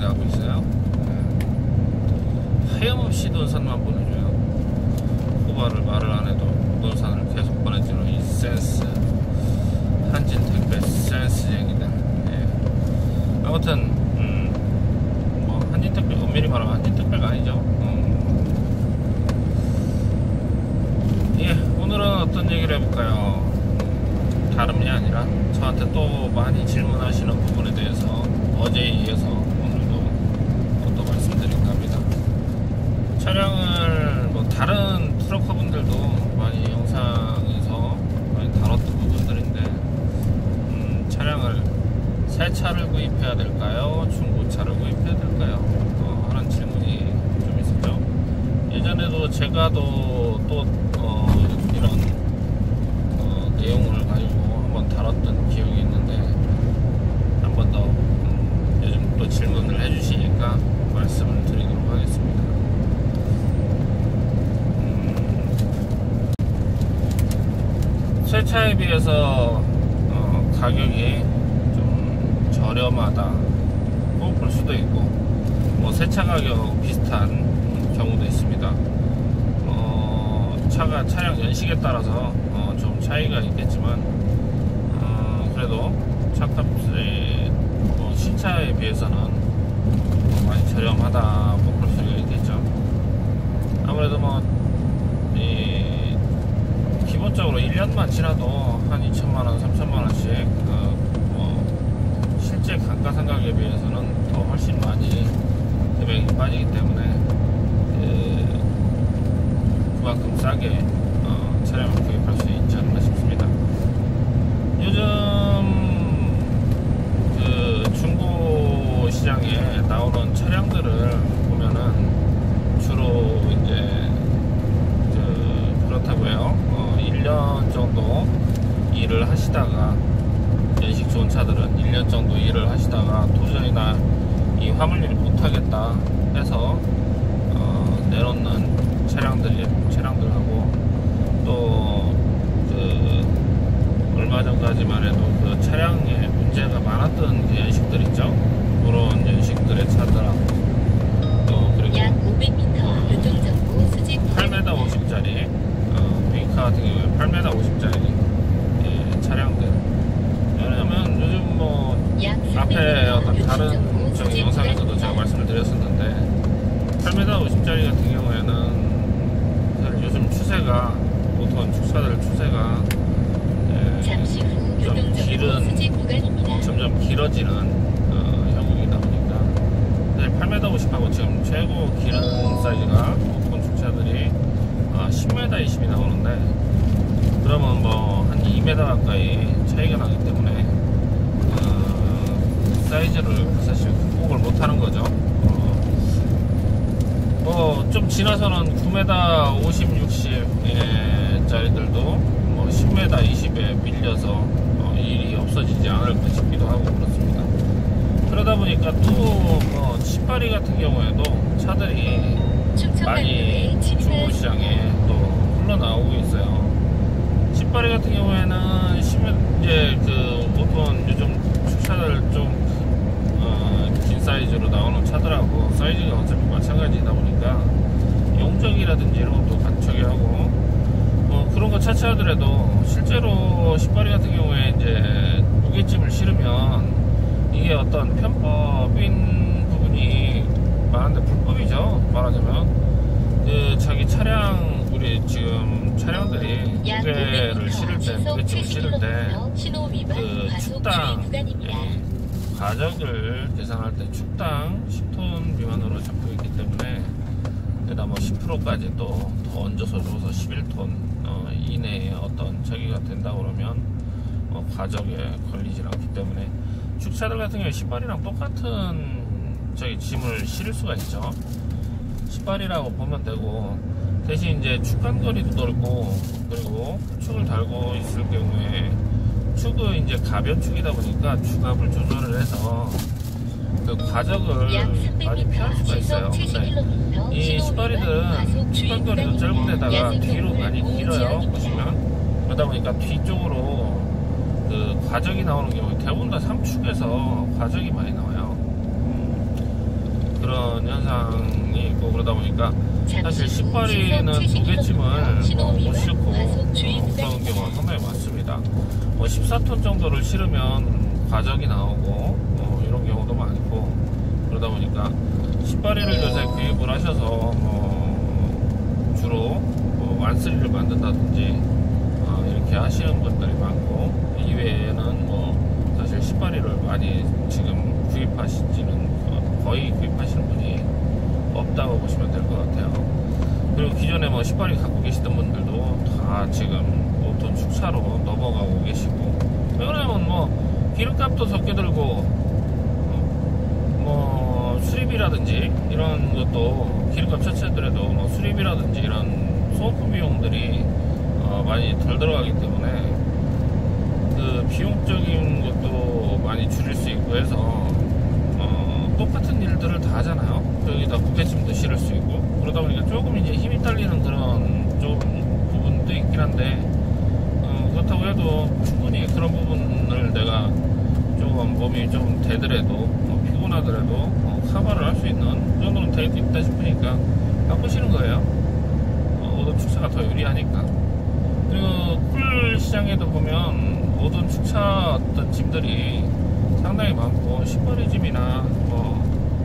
가고 있어요. 하염없이 논산만 보내줘요. 후발을 말을 안 해도 논산을 계속 보내주는 이 센스. 한진택배 센스쟁이들. 아무튼 뭐 한진택배 엄밀히 말하면 한진택배가 아니죠. 오늘은 어떤 얘기를 해볼까요? 다름이 아니라 저한테 또 많이 질문하시는 부분에 대해서 어제에 이어서 오늘도 또 말씀드릴까 합니다. 차량을 뭐 다른 트럭커 분들도 많이 영상에서 많이 다뤘던 부분들인데 차량을 새 차를 구입해야 될까요? 중고차를 구입해야 될까요? 하는 질문이 좀 있었죠. 예전에도 제가 또 이런 내용을 가지고 한번 다뤘던 기억이 있는데 한 번 더 요즘 또 질문을 해주시니까 말씀을 드리도록 하겠습니다. 새 차에 비해서 가격이 좀 저렴하다고 볼 수도 있고 뭐 새 차 가격 비슷한 경우도 있습니다. 차량 연식에 따라서 좀 차이가 있겠지만 그래도 차값이 신차에 비해서는 많이 저렴하다고 볼 수가 있겠죠. 아무래도 기본적으로 1년만 지나도 한 2천만원, 3천만원씩 실제 감가상각에 비해서는 더 훨씬 많이 금액이 빠지기 때문에 그만큼 싸게 차량을 구입할 수 있지 않나 싶습니다. 요즘 그 중고 시장에 나오는 차량들을 보면은 주로 이제 그렇다고요. 1년 정도 일을 하시다가 연식 좋은 차들은 1년 정도 일을 하시다가 도저히 나 이 화물일 못하겠다 해서 내놓는 차량들하고 또 얼마 전까지만 해도 그 차량에 문제가 많았던 그 연식들 있죠. 그런 연식들의 차들하고 또 그리고 약 500m 교통정보 수집 8m 50짜리 윙카 같은 경우에 8m 50짜리 차량들. 왜냐면 요즘 뭐 앞에 어떤 다른 영상에서도 제가 말씀을 드렸었는데 8m 50짜리 같은 경우에는 사실 요즘 추세가 보통 축차들 추세가 잠시 후 좀 길은 점점 길어지는 형국이다 보니까 사실 8m 50하고 지금 최고 길은 사이즈가 보통 축차들이 10m 20이 나오는데 그러면 뭐 한 2m 가까이 차이가 나기 때문에 사이즈를 사실 극복을 못하는 거죠. 좀 지나서는 9m 50, 60 짜리들도 뭐 10m 20에 밀려서 일이 없어지지 않을까 싶기도 하고 그렇습니다. 그러다 보니까 또 신발이 같은 경우에도 차들이 많이 중고시장에 또 흘러나오고 있어요. 신발이 같은 경우에는 이제 보통 요즘 축차들 좀 긴 사이즈로 나오는 차들하고 사이즈가 어차피 마찬가지다 보니까 용적이라든지 이런 것도 갖추게 하고 그런 거 차치하더라도 실제로 신발이 같은 경우에 이제 무게집을 실으면 이게 어떤 편법인 부분이 많은데 불법이죠. 말하자면 자기 차량 우리 지금 차량들이 무게를 실을 때 무게집을 실을 때 축당 가격을 계산할 때 축당 10톤 미만으로 잡고 있기 때문에 게다가 뭐 10%까지 또 더 얹어서 줘서 11톤 이내에 어떤 저기가 된다 그러면 가격에 걸리지 않기 때문에 축차들 같은 경우에 신발이랑 똑같은 짐을 실을 수가 있죠. 신발이라고 보면 되고 대신 이제 축간거리도 넓고 그리고 축을 달고 있을 경우에 축은 이제 가변 축이다 보니까 축압을 조절을 해서 그 과적을 많이 피할 수가 있어요. 근데 이 신발이들은 축간거리도 짧은 데다가 뒤로 많이 길어요. 보시면 그러다 보니까 뒤쪽으로 그 과적이 나오는 경우에 대부분 다 3축에서 과적이 많이 나와요. 이런 현상이 있고 그러다 보니까 사실 잠시 후 10발이는 시속 무게짐을 70km 못 싣고 과속 주의 그런 경우가 상당히 많습니다. 14톤 정도를 실으면 과적이 나오고 이런 경우도 많고 그러다 보니까 10발이를 요새 구입을 하셔서 주로 완쓰리를 만든다든지 이렇게 하시는 분들이 많고 이외에는 사실 10발이를 많이 지금 구입하시지는 거의 구입하시는 분이 없다고 보시면 될 것 같아요. 그리고 기존에 10발이 갖고 계시던 분들도 다 지금 5톤 축차로 넘어가고 계시고 왜 그러냐면 기름값도 적게 들고 수리비라든지 이런 것도 기름값 자체더라도 수리비라든지 이런 소모품 비용들이 많이 덜 들어가기 때문에 그 비용적인 것도 많이 줄일 수 있고 해서 똑같은 일들을 다 하잖아요. 여기다 무게짐도 실을 수 있고 그러다 보니까 조금 이제 힘이 딸리는 그런 좀 부분도 있긴 한데 그렇다고 해도 충분히 그런 부분을 내가 조금 몸이 좀 되더라도 피곤하더라도 커버를 할 수 있는 그 정도는 될 수 있다 싶으니까 바꾸시는 거예요. 오돈 축차가 더 유리하니까. 그리고 쿨 시장에도 보면 오돈 축차 어떤 짐들이 상당히 많고 10발의 짐이나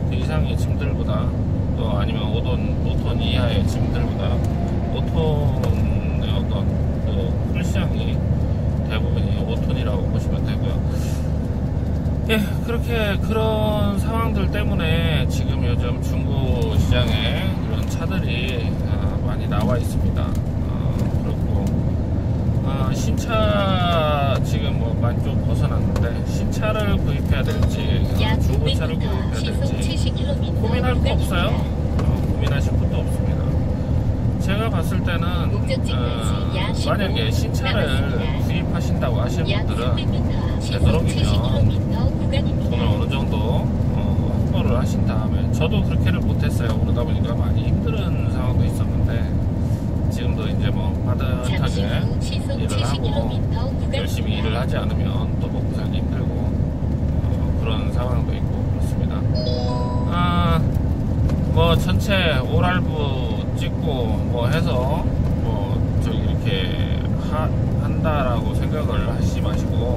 그 이상의 짐들보다 또 아니면 5톤 이하의 짐들보다 5톤의 어떤 그 쿨 시장이 대부분이 5톤이라고 보시면 되고요. 예, 그렇게 그런 상황들 때문에 지금 요즘 중고 시장에 그런 차들이 많이 나와 있습니다. 그렇고 신차 지금 많이 좀 벗어났는데 신차를 구입해야 될지 중고차를 구입해야 될지 고민할 거 없어요. 고민하실 것도 없습니다. 제가 봤을 때는 만약에 신차를 구입하신다고 하시는 분들은 되도록이면 돈을 어느 정도 확보를 하신 다음에 저도 그렇게를 못했어요. 그러다 보니까 많이 힘든 상황도 있었는데 지금도 이제 빠듯하게 일을 하고 열심히 일을 하지 않으면 또 먹고 살기 힘들고 그런 상황도 있고 그렇습니다. 전체 오랄부 찍고 해서 저기 이렇게 한다라고 생각을 하시지 마시고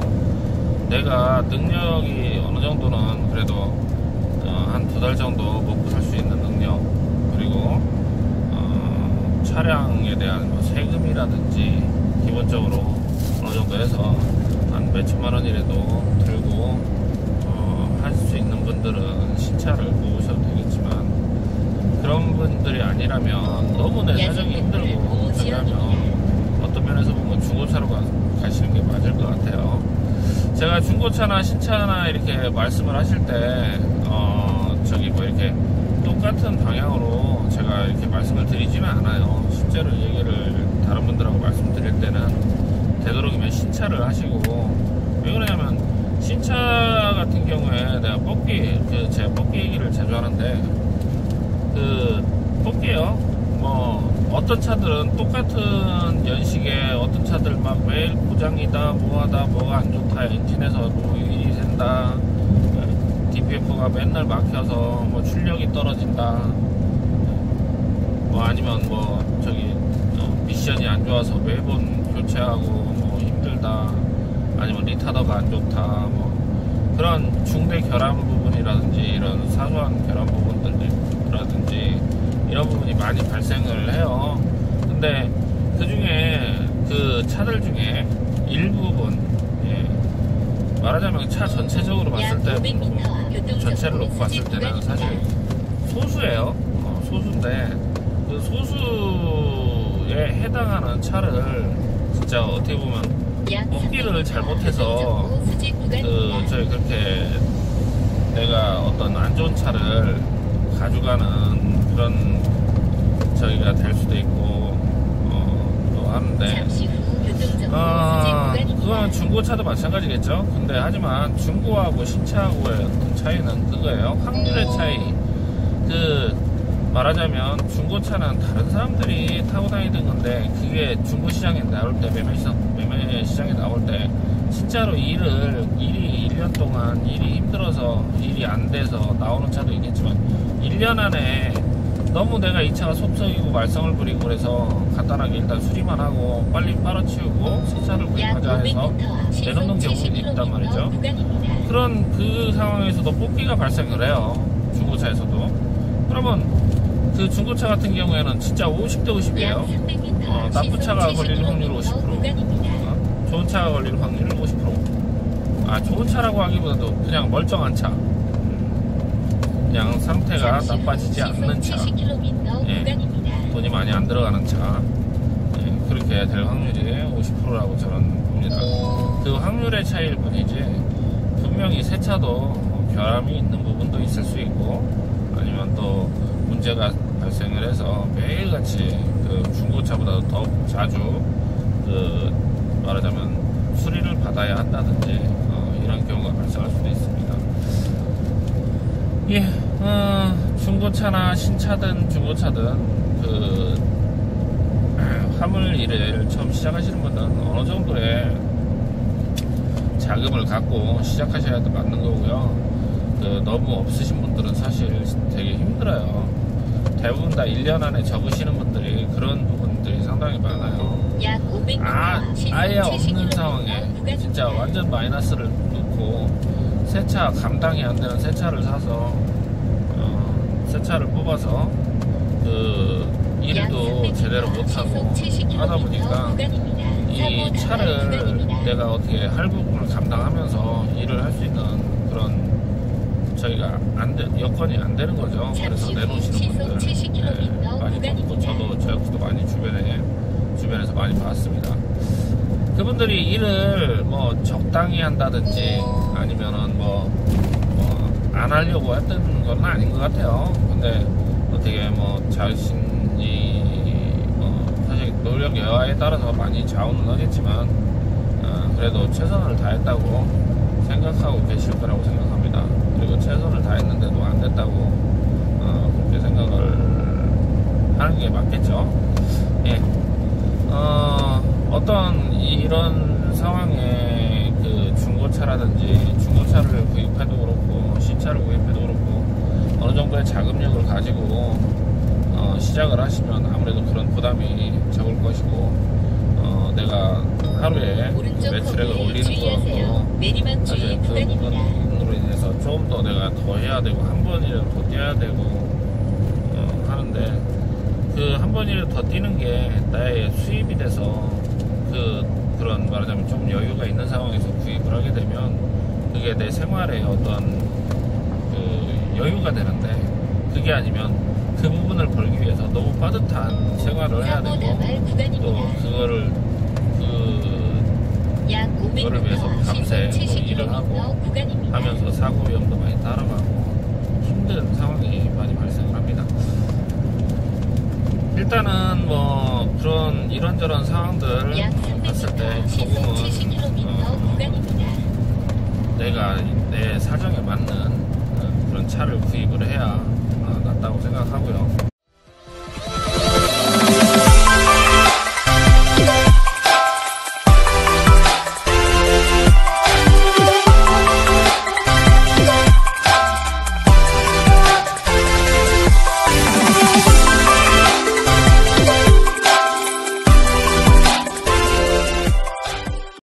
내가 능력이 어느 정도는 그래도 한 2달 정도 먹고 살 수 있는 능력 그리고 차량에 대한 세금이라든지 기본적으로 어느 정도 해서 한 몇천만 원이라도 들고 할 수 있는 분들은 신차를 뽑으셔도 되겠지만 그런 분들이 아니라면 너무 내 사정이 힘들고 그러면 어떤 면에서 보면 중고차로 가시는 게 맞을 것 같아요. 제가 중고차나 신차나 이렇게 말씀을 하실 때 이렇게 똑같은 방향으로 제가 이렇게 말씀을 드리지는 않아요. 실제로 얘기를 다른 분들하고 말씀드릴 때는 되도록이면 신차를 하시고 왜 그러냐면 신차 같은 경우에 내가 제가 뽑기 얘기를 자주 하는데 뽑기요. 어떤 차들은 똑같은 연식에 어떤 차들 매일 고장이다 뭐하다 뭐가 안 좋다 엔진에서 일이 샌다 DPF가 맨날 막혀서 출력이 떨어진다 아니면 미션이 안 좋아서 매번 교체하고 힘들다 아니면 리타더가 안 좋다 그런 중대 결함 부분이라든지 이런 사소한 결함 부분들이라든지 이런 부분이 많이 발생을 해요. 근데 그 중에 그 차들 중에 일부분 말하자면 차 전체적으로 봤을 때 전체를 놓고 봤을 때는 사실 소수예요. 소수인데 그 소수에 해당하는 차를 진짜 어떻게 보면 뽑기를 잘못해서 그렇게 내가 어떤 안 좋은 차를 가져가는 그런 저기가 될 수도 있고 또 하는데 그건 중고차도 마찬가지겠죠. 근데 하지만 중고하고 신차하고의 어떤 차이는 그거예요. 확률의 차이. 말하자면 중고차는 다른 사람들이 타고 다니는 건데 그게 중고 시장에 나올 때 매매 시장에 나올 때 진짜로 일이 1년 동안 일이 힘들어서 일이 안 돼서 나오는 차도 있겠지만 1년 안에 너무 내가 이 차가 속썩이고 말썽을 부리고 그래서 간단하게 일단 수리만 하고 빨리 빨아치우고 새 차를 약 구입하자 해서 500m 내놓는 경우도 있단 말이죠. 구간입니다. 그런 그 상황에서도 뽑기가 발생을 해요. 중고차에서도. 그러면 그 중고차 같은 경우에는 진짜 50대 50이에요. 약 300m 나쁜 차가 걸릴 확률 50%. 구간입니다. 좋은 차가 걸릴 확률 50%. 좋은 차라고 하기보다도 그냥 멀쩡한 차. 그냥 상태가 나빠지지 않는 차. 70km 예. 구간입니다. 돈이 많이 안 들어가는 차. 예, 그렇게 될 확률이 50%라고 저는 봅니다. 그 확률의 차이일 뿐이지 분명히 새 차도 결함이 있는 부분도 있을 수 있고 아니면 또 문제가 발생을 해서 매일같이 그 중고차보다 더 자주 그 말하자면 수리를 받아야 한다든지 이런 경우가 발생할 수도 있습니다. 예, 중고차나 신차든 중고차든 그 화물 일을 처음 시작하시는 분은 어느 정도의 자금을 갖고 시작하셔야 맞는 거고요. 그 너무 없으신 분들은 사실 되게 힘들어요. 대부분 다 1년 안에 적으시는 분들이 그런 부분들이 상당히 많아요. 약 500m 아예 없는 상황에 진짜 완전 마이너스를 넣고 새 차 감당이 안 되는 새 차를 사서 새 차를 뽑아서 그 일도 제대로 못하고 하다 보니까 이 차를 내가 어떻게 할부금을 감당하면서 일을 할 수 있는 그런 저희가 여건이 안 되는 거죠. 그래서 내놓으시는 분들 많이 봤고 저도 제 역시도 많이 주변에서 많이 봤습니다. 그분들이 일을 뭐 적당히 한다든지 아니면은 뭐 안 하려고 했던 건 아닌 것 같아요. 근데 어떻게 뭐 자신이 사실 노력 여하에 따라서 많이 좌우는 하겠지만 그래도 최선을 다했다고 생각하고 계실 거라고 생각합니다. 그리고 최선을 다했는데도 안 됐다고 그렇게 생각을 하는 게 맞겠죠. 예. 어떤 이런 상황에 그 중고차라든지 중고차를 구입해도 그렇고 신차를 구입해도 그렇고 어느 정도의 자금력을 가지고 시작을 하시면 아무래도 그런 부담이 적을 것이고 내가 하루에 매출액을 올리는 것도 사실 그 부분으로 인해서 조금 더 내가 더 해야 되고 한 번이라도 더 뛰어야 되고 하는데 그 한 번이라도 더 뛰는 게 나의 수입이 돼서 그런 말하자면 좀 여유가 있는 상황에서 구입을 하게 되면 그게 내 생활에 어떤 그 여유가 되는데 그게 아니면 그 부분을 벌기 위해서 너무 빠듯한 생활을 해야 되고 또 그거를 위해서 밤새 일을 하고 하면서 사고 위험도 많이 따라가고 힘든 상황이 많이 발생을 합니다. 일단은 뭐 그런 이런저런 상황들 봤을 때 조금은 내가 내 사정에 맞는 그런 차를 구입을 해야